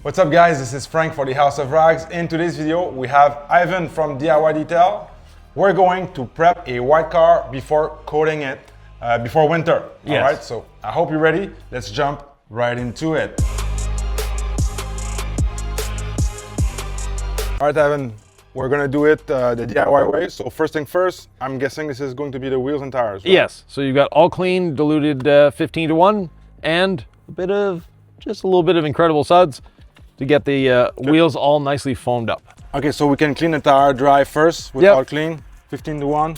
What's up guys, this is Frank for the House of Rags. In today's video, we have Yvan from DIY Detail. We're going to prep a white car before coating it before winter. Yes. All right, so I hope you're ready. Let's jump right into it. All right, Yvan, we're gonna do it the DIY way. So first thing first, I'm guessing this is going to be the wheels and tires, right? Yes, so you've got all clean, diluted 15:1, and just a little bit of incredible suds to get the wheels all nicely foamed up. Okay, so we can clean the tire dry first with all clean, 15:1.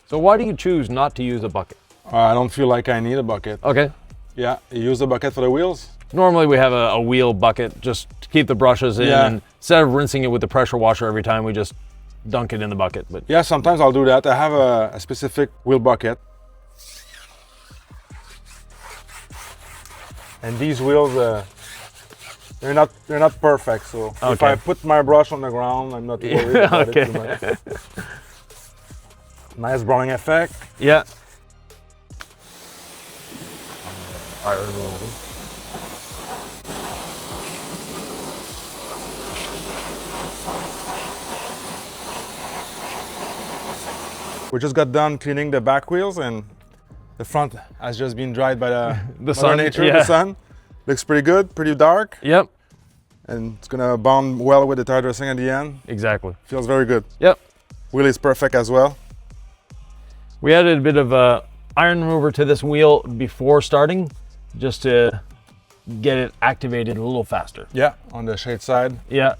So why do you choose not to use a bucket? I don't feel like I need a bucket. Okay. Yeah, you use the bucket for the wheels? Normally we have a wheel bucket just to keep the brushes in, and instead of rinsing it with the pressure washer every time, we just dunk it in the bucket. But yeah, sometimes I'll do that. I have a specific wheel bucket. And these wheels, they're not perfect. So if I put my brush on the ground, I'm not worried about it too much. Nice browning effect. Yeah. We just got done cleaning the back wheels, and the front has just been dried by the sun. Nature, the sun. Looks pretty good, pretty dark. Yep. And it's gonna bond well with the tire dressing at the end. Exactly. Feels very good. Yep. Wheel is perfect as well. We added a bit of iron remover to this wheel before starting, just to get it activated a little faster. Yeah, on the shade side. Yeah.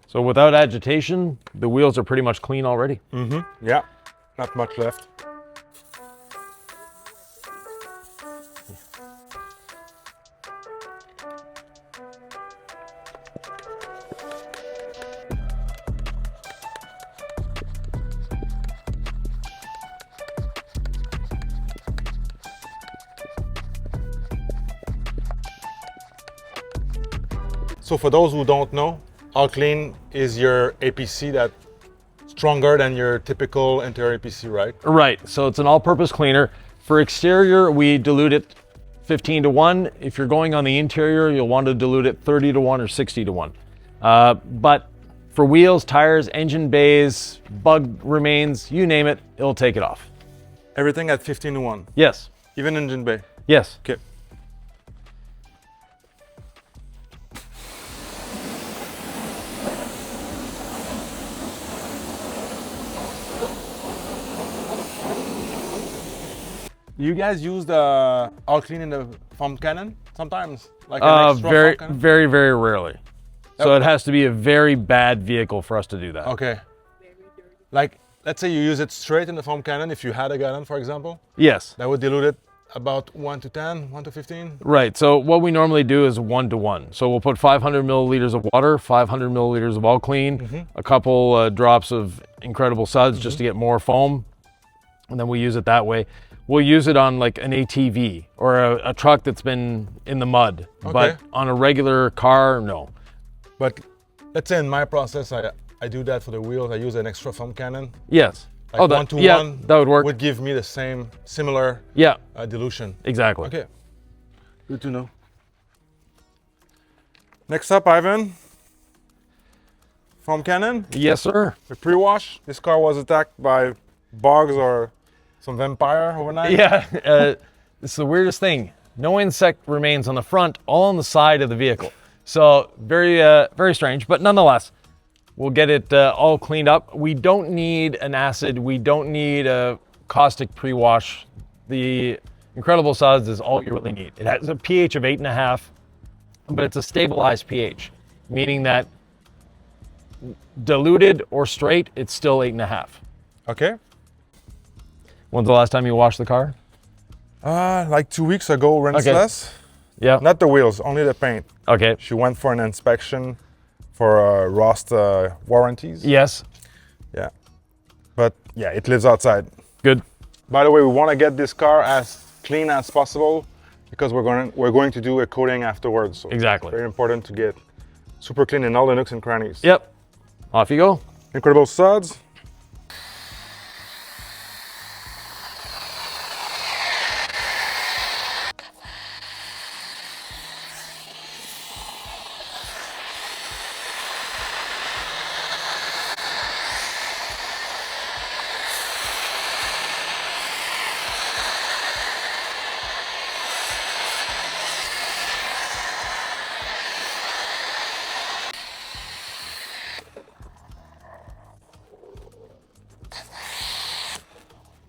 So without agitation, the wheels are pretty much clean already. Mm-hmm. Yeah, not much left. So for those who don't know, All Clean is your APC that's stronger than your typical interior APC, right? Right, so it's an all-purpose cleaner. For exterior, we dilute it 15:1. If you're going on the interior, you'll want to dilute it 30:1 or 60:1. But for wheels, tires, engine bays, bug remains, you name it, it'll take it off. Everything at 15:1? Yes. Even engine bay? Yes. Okay. You guys use the All Clean in the foam cannon sometimes? Like an extra foam cannon? Very, very rarely. So it has to be a very bad vehicle for us to do that. Okay. Like, let's say you use it straight in the foam cannon, if you had a gallon, for example. Yes. That would dilute it about 1 to 10, 1 to 15? Right, so what we normally do is 1:1. So we'll put 500 milliliters of water, 500 milliliters of All Clean, a couple drops of incredible suds just to get more foam, and then we use it that way. We'll use it on like an ATV or a truck that's been in the mud, but on a regular car, no. But let's say in my process, I do that for the wheels. I use an extra foam cannon. Yes. Like 1 to 1 that would work. Would give me the same, similar dilution. Exactly. Okay, good to know. Next up, Yvan. Foam cannon. Yes, sir. The pre-wash. This car was attacked by bugs or some vampire overnight. Yeah, it's the weirdest thing. No insect remains on the front, all on the side of the vehicle. So very, very strange, but nonetheless, we'll get it all cleaned up. We don't need an acid. We don't need a caustic pre-wash. The Incredible Suds is all you really need. It has a pH of 8.5, but it's a stabilized pH, meaning that Diluted or straight, it's still 8.5. Okay. When's the last time you washed the car? Like 2 weeks ago, rinseless. Yeah. Not the wheels, only the paint. Okay. She went for an inspection for rust warranties. Yes. Yeah. But yeah, it lives outside. Good. By the way, we want to get this car as clean as possible because we're going to do a coating afterwards. So Exactly. It's very important to get super clean in all the nooks and crannies. Yep. Off you go. Incredible suds.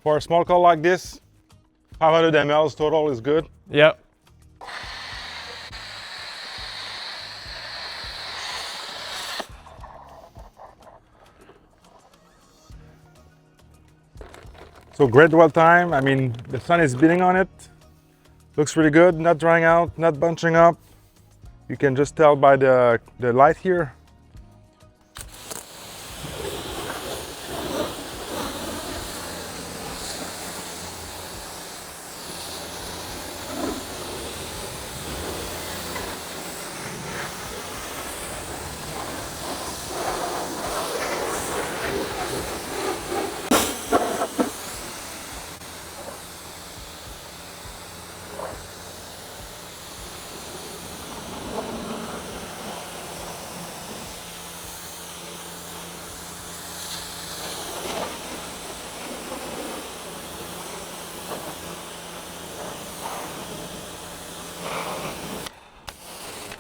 For a small car like this, 500 ml total is good. Yep. So great dwell time. I mean, the sun is beating on it. Looks really good, not drying out, not bunching up. You can just tell by the light here.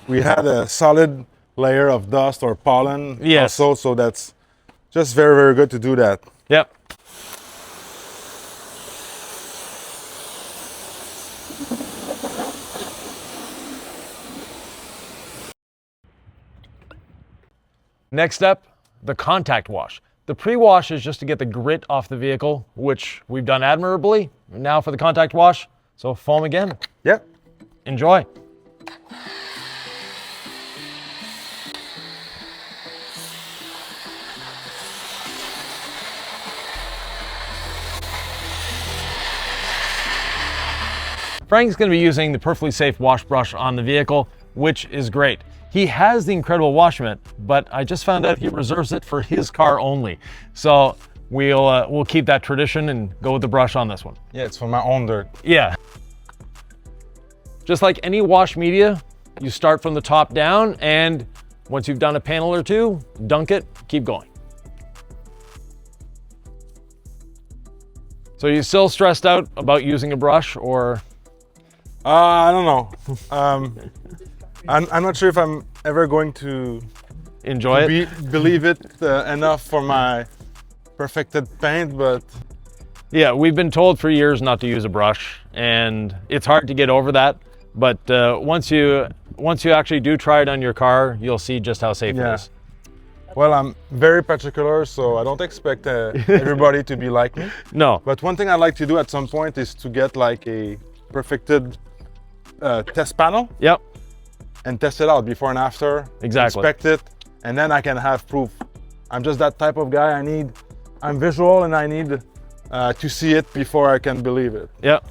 We had a solid layer of dust or pollen Yes. also, so that's just very, very good to do that. Yep. Next up, the contact wash. The pre-wash is just to get the grit off the vehicle, which we've done admirably. Now for the contact wash, so foam again. Yep. Enjoy. Frank's going to be using the Perfectly Safe wash brush on the vehicle, which is great. He has the incredible wash mitt, but I just found out he reserves it for his car only. So we'll keep that tradition and go with the brush on this one. Yeah, it's for my own dirt. Yeah. Just like any wash media, you start from the top down, and once you've done a panel or two, dunk it, keep going. So you still stressed out about using a brush, or? I don't know. I'm not sure if I'm ever going to Enjoy it? believe it enough for my perfected paint, but Yeah, we've been told for years not to use a brush, and it's hard to get over that. But once you actually do try it on your car, you'll see just how safe it is. well, I'm very particular, so I don't expect everybody to be like me. No. But one thing I'd like to do at some point is to get like a perfected test panel Yep. and test it out before and after. Exactly. Inspect it, and then I can have proof. I'm just that type of guy. I'm visual, and I need to see it before I can believe it. Yep.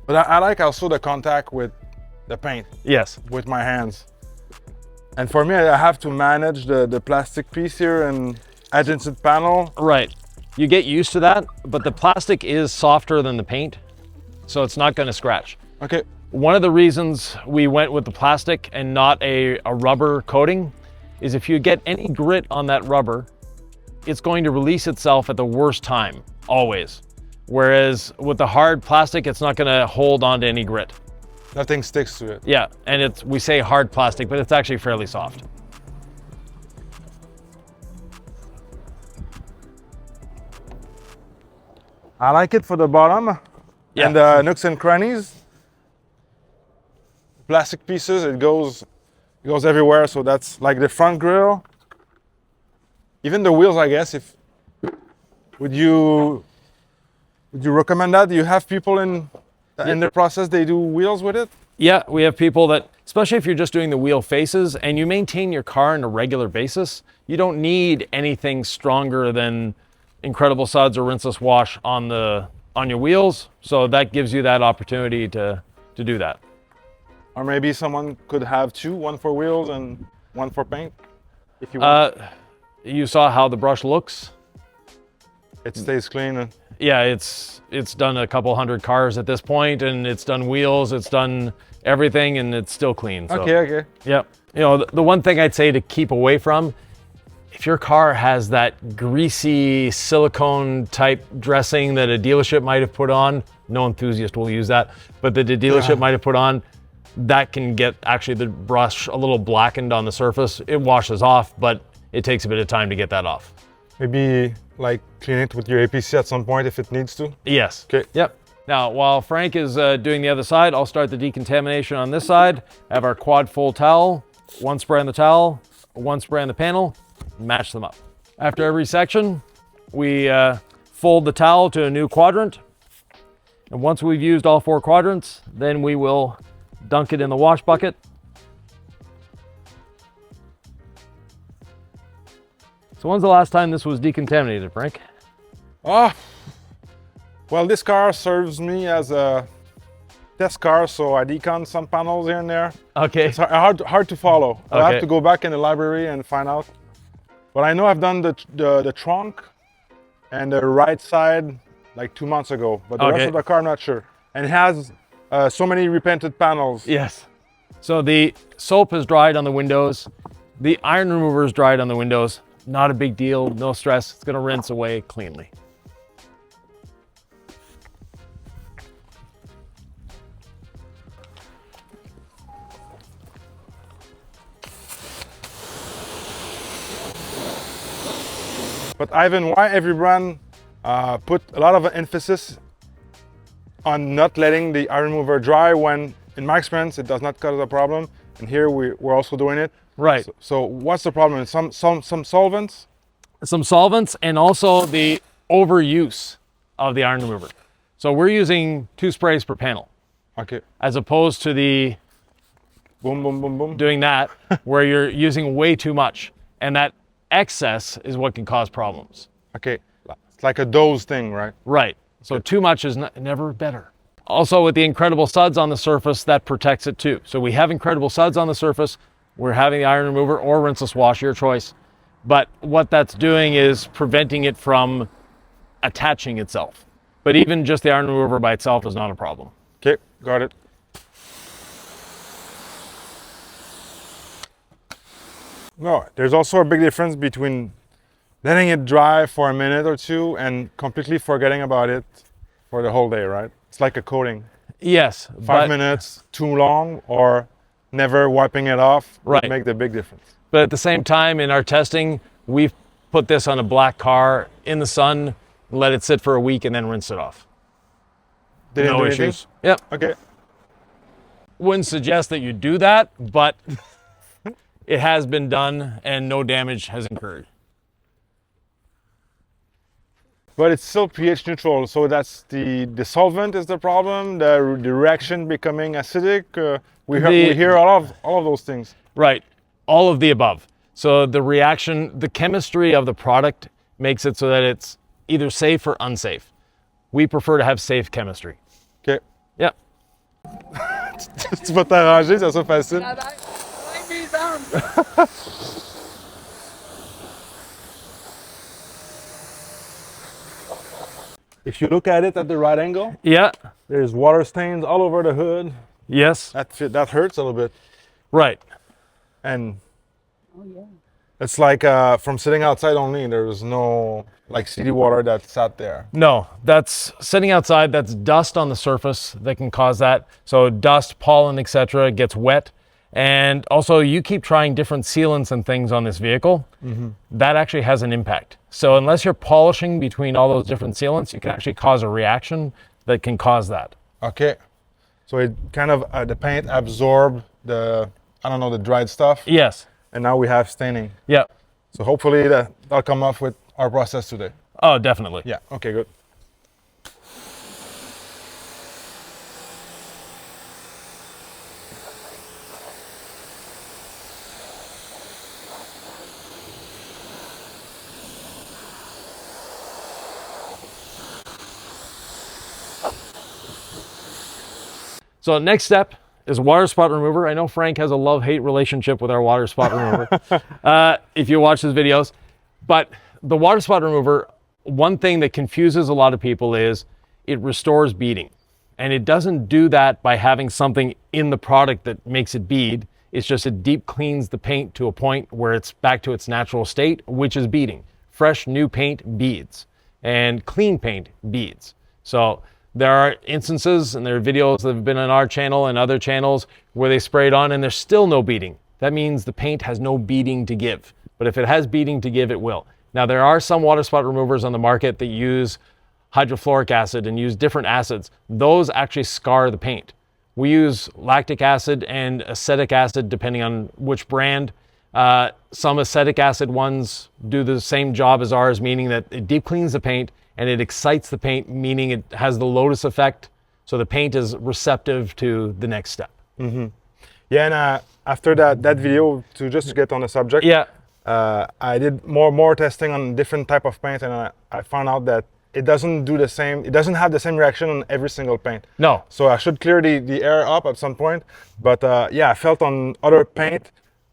But I like also the contact with the paint, Yes. with my hands. And for me, I have to manage the plastic piece here and adjacent panel. Right. You get used to that, but the plastic is softer than the paint, so it's not going to scratch. Okay. One of the reasons we went with the plastic and not a rubber coating is if you get any grit on that rubber, it's going to release itself at the worst time, always. Whereas with the hard plastic, it's not going to hold on to any grit. Nothing sticks to it. Yeah, and we say hard plastic, but it's actually fairly soft. I like it for the bottom Yeah. and the nooks and crannies. plastic pieces. It goes everywhere. So that's like the front grille. Even the wheels, I guess. Would you recommend that? Do you have people in the process they do wheels with it? Yeah, we have people that, especially if you're just doing the wheel faces and you maintain your car on a regular basis, you don't need anything stronger than incredible suds or rinseless wash on your wheels. So that gives you that opportunity to do that. Or maybe someone could have two, one for wheels and one for paint, if you want. You saw how the brush looks. It stays clean. Yeah, it's done a couple hundred cars at this point, and it's done wheels, it's done everything, and it's still clean. So, Okay. yeah. You know, the one thing I'd say to keep away from, if your car has that greasy silicone type dressing that a dealership might have put on, no enthusiast will use that, but that the dealership might have put on, that can get actually the brush a little blackened on the surface. It washes off, but it takes a bit of time to get that off. Maybe like clean it with your APC at some point if it needs to. Yes. Okay. Yep. Now, while Frank is doing the other side, I'll start the decontamination on this side. Have our quad full towel, one spray on the towel, one spray on the panel, match them up. After every section, we fold the towel to a new quadrant. And once we've used all 4 quadrants, then we will dunk it in the wash bucket. So when's the last time this was decontaminated, Frank? Well, this car serves me as a test car, so I decon some panels here and there. Okay. It's hard to follow. I'll Okay. have to go back in the library and find out. But I know I've done the trunk and the right side like 2 months ago, but the rest of the car I'm not sure. And it has so many repainted panels. Yes. So the soap has dried on the windows. The iron remover is dried on the windows. Not a big deal, no stress. It's gonna rinse away cleanly. But Ivan, why every brand put a lot of emphasis on not letting the iron remover dry when, in my experience, it does not cause a problem. And here we're also doing it. Right. So what's the problem? Some solvents? Some solvents and also the overuse of the iron remover. So we're using 2 sprays per panel. Okay. As opposed to the Boom, boom, boom, boom. doing that where you're using way too much. And that excess is what can cause problems. Okay. It's like a dose thing, right? Right. So too much is never better. Also with the incredible suds on the surface, that protects it too. So we have incredible suds on the surface. We're having the iron remover or rinseless wash, your choice. But what that's doing is preventing it from attaching itself. But even just the iron remover by itself is not a problem. Okay, got it. No, there's also a big difference between letting it dry for a minute or two and completely forgetting about it for the whole day, right? It's like a coating. Yes. 5 minutes too long or never wiping it off would make the big difference. But at the same time, in our testing, we've put this on a black car in the sun, let it sit for a week, and then rinse it off. Didn't no do issues. anything? Yep. Okay. Wouldn't suggest that you do that, but it has been done and no damage has occurred. But it's still pH neutral, so that's the solvent is the problem, the reaction becoming acidic. We hear all of those things. Right, all of the above. So the reaction, the chemistry of the product makes it so that it's either safe or unsafe. We prefer to have safe chemistry. Okay. Yep. Tu vas t'arranger, ça sera facile. If you look at it at the right angle, Yeah. there's water stains all over the hood. Yes. That hurts a little bit. Right. And it's like from sitting outside only, there was no like city water that sat there. No, that's sitting outside. That's dust on the surface that can cause that. So dust, pollen, etc. gets wet. And also you keep trying different sealants and things on this vehicle. That actually has an impact. So unless you're polishing between all those different sealants, you can actually cause a reaction that can cause that. Okay. So it kind of, the paint absorbed the, I don't know, the dried stuff. Yes. And now we have staining. Yeah. So hopefully that'll come off with our process today. Oh, definitely. Yeah, okay, good. So next step is water spot remover. I know Frank has a love-hate relationship with our water spot remover if you watch his videos. But the water spot remover, one thing that confuses a lot of people is it restores beading. And it doesn't do that by having something in the product that makes it bead. It's just it deep cleans the paint to a point where it's back to its natural state, which is beading. Fresh, new paint beads, and clean paint beads. So there are instances, and there are videos that have been on our channel and other channels where they spray it on and there's still no beading. That means the paint has no beading to give. But if it has beading to give, it will. Now, there are some water spot removers on the market that use hydrofluoric acid and use different acids. Those actually scar the paint. We use lactic acid and acetic acid depending on which brand. Some acetic acid ones do the same job as ours, meaning that it deep cleans the paint and it excites the paint, meaning it has the lotus effect. So the paint is receptive to the next step. Mm-hmm. Yeah, and after that video, just to get on the subject, yeah, I did more testing on different type of paint, and I found out that it doesn't do the same. It doesn't have the same reaction on every single paint. No. So I should clear the air up at some point. But yeah, I felt on other paint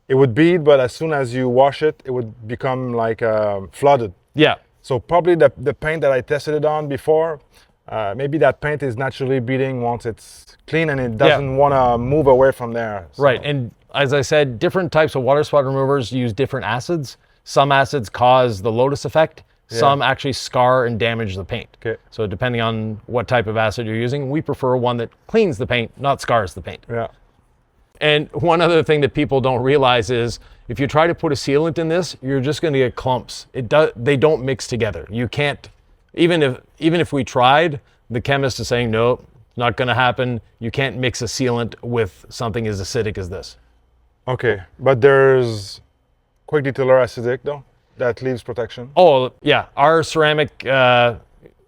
it would bead, but as soon as you wash it, it would become like flooded. Yeah. So probably the paint that I tested it on before, maybe that paint is naturally beading once it's clean and it doesn't want to move away from there. So. Right, and as I said, different types of water spot removers use different acids. Some acids cause the lotus effect. Some actually scar and damage the paint. Okay. So depending on what type of acid you're using, we prefer one that cleans the paint, not scars the paint. Yeah. And one other thing that people don't realize is if you try to put a sealant in this, you're just going to get clumps. They don't mix together. You can't, even if we tried, the chemist is saying, no, not going to happen. You can't mix a sealant with something as acidic as this. Okay, but there's quick detailer acidic though, that leaves protection. Oh yeah, our ceramic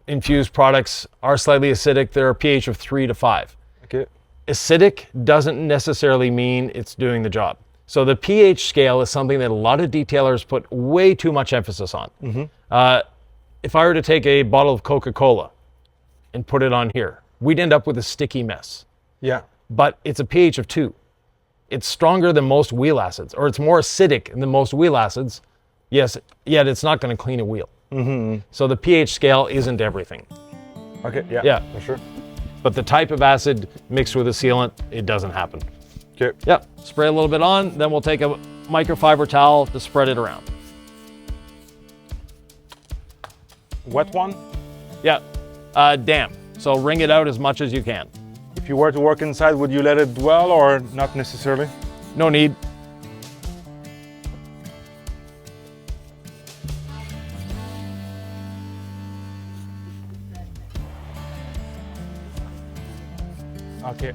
infused products are slightly acidic. They're a pH of 3 to 5. Okay. Acidic doesn't necessarily mean it's doing the job. So the pH scale is something that a lot of detailers put way too much emphasis on. Mm-hmm. If I were to take a bottle of Coca-Cola and put it on here, we'd end up with a sticky mess. Yeah. But it's a pH of 2. It's stronger than most wheel acids, or it's more acidic than most wheel acids. Yes, yet it's not going to clean a wheel. Mm-hmm. So the pH scale isn't everything. Okay, yeah, yeah, for sure. But the type of acid mixed with a sealant, it doesn't happen. Okay. Yep, spray a little bit on, then we'll take a microfiber towel to spread it around. Wet one? Yeah, damp. So wring it out as much as you can. If you were to work inside, would you let it dwell or not necessarily? No need. Okay.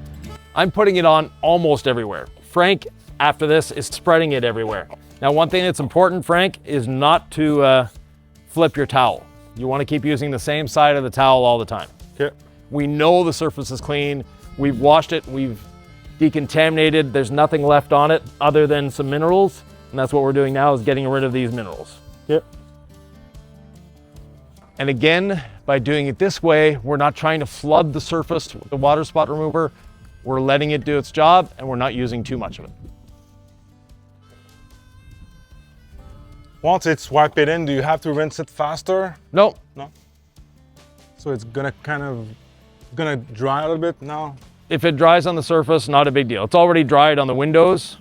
I'm putting it on almost everywhere. Frank, after this, is spreading it everywhere. Now, one thing that's important, Frank, is not to flip your towel. You want to keep using the same side of the towel all the time. Okay. We know the surface is clean. We've washed it. We've decontaminated. There's nothing left on it other than some minerals. And that's what we're doing now, is getting rid of these minerals. Yep. And again, by doing it this way, we're not trying to flood the surface with the water spot remover. We're letting it do its job, and we're not using too much of it. Once it's wiped it in, do you have to rinse it faster? No. No. So it's gonna gonna dry a little bit now? If it dries on the surface, not a big deal. It's already dried on the windows.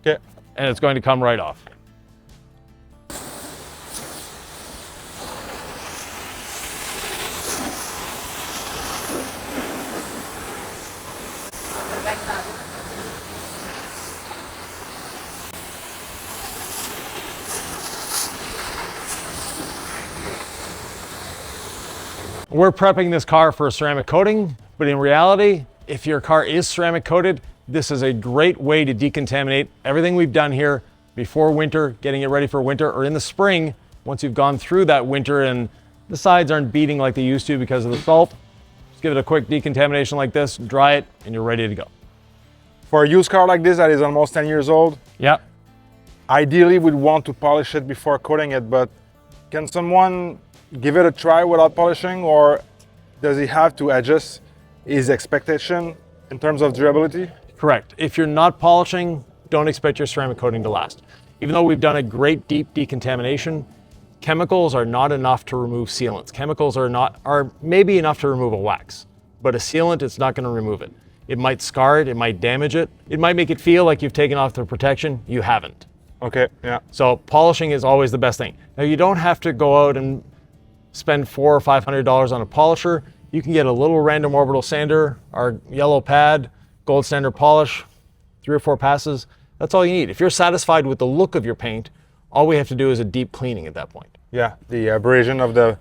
Okay. And it's going to come right off. We're prepping this car for a ceramic coating, but in reality, if your car is ceramic coated, this is a great way to decontaminate everything we've done here before winter, getting it ready for winter, or in the spring, once you've gone through that winter and the sides aren't beating like they used to because of the salt. Just give it a quick decontamination like this, dry it, and you're ready to go. For a used car like this that is almost 10 years old, Yeah. ideally we'd want to polish it before coating it, but can someone give it a try without polishing, or does he have to adjust his expectation in terms of durability? Correct. If you're not polishing, don't expect your ceramic coating to last. Even though we've done a great deep decontamination, chemicals are not enough to remove sealants. Chemicals are maybe enough to remove a wax, but a sealant, it's not going to remove it. It might scar it, it might damage it, it might make it feel like you've taken off the protection. You haven't. Okay, yeah. So polishing is always the best thing. Now you don't have to go out and spend $400 or $500 on a polisher. You can get a little random orbital sander, our yellow pad, gold standard polish, 3 or 4 passes. That's all you need. If you're satisfied with the look of your paint, all we have to do is a deep cleaning at that point. Yeah, the abrasion of the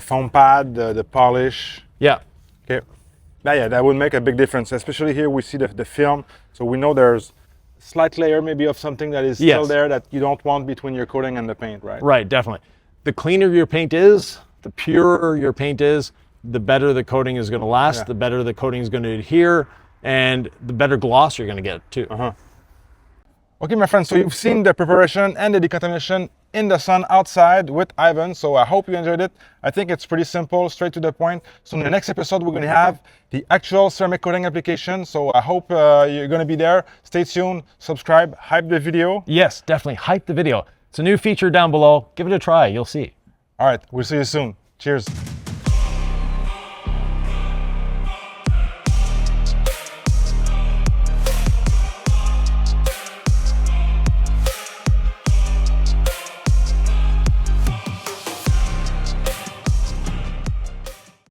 foam pad, the polish. Yeah. Okay. Yeah, that would make a big difference. Especially here we see the film, so we know there's a slight layer maybe of something that is still there that you don't want between your coating and the paint, right? Right, definitely. The cleaner your paint is, the purer your paint is, the better the coating is going to last, the better the coating is going to adhere, and the better gloss you're going to get too. Okay, my friends, so you've seen the preparation and the decontamination in the sun outside with Yvan, so I hope you enjoyed it. I think it's pretty simple, straight to the point. So in the next episode, we're going to have the actual ceramic coating application, so I hope you're going to be there. Stay tuned, subscribe, hype the video. Yes, definitely, hype the video. It's a new feature down below. Give it a try, you'll see. All right, we'll see you soon. Cheers.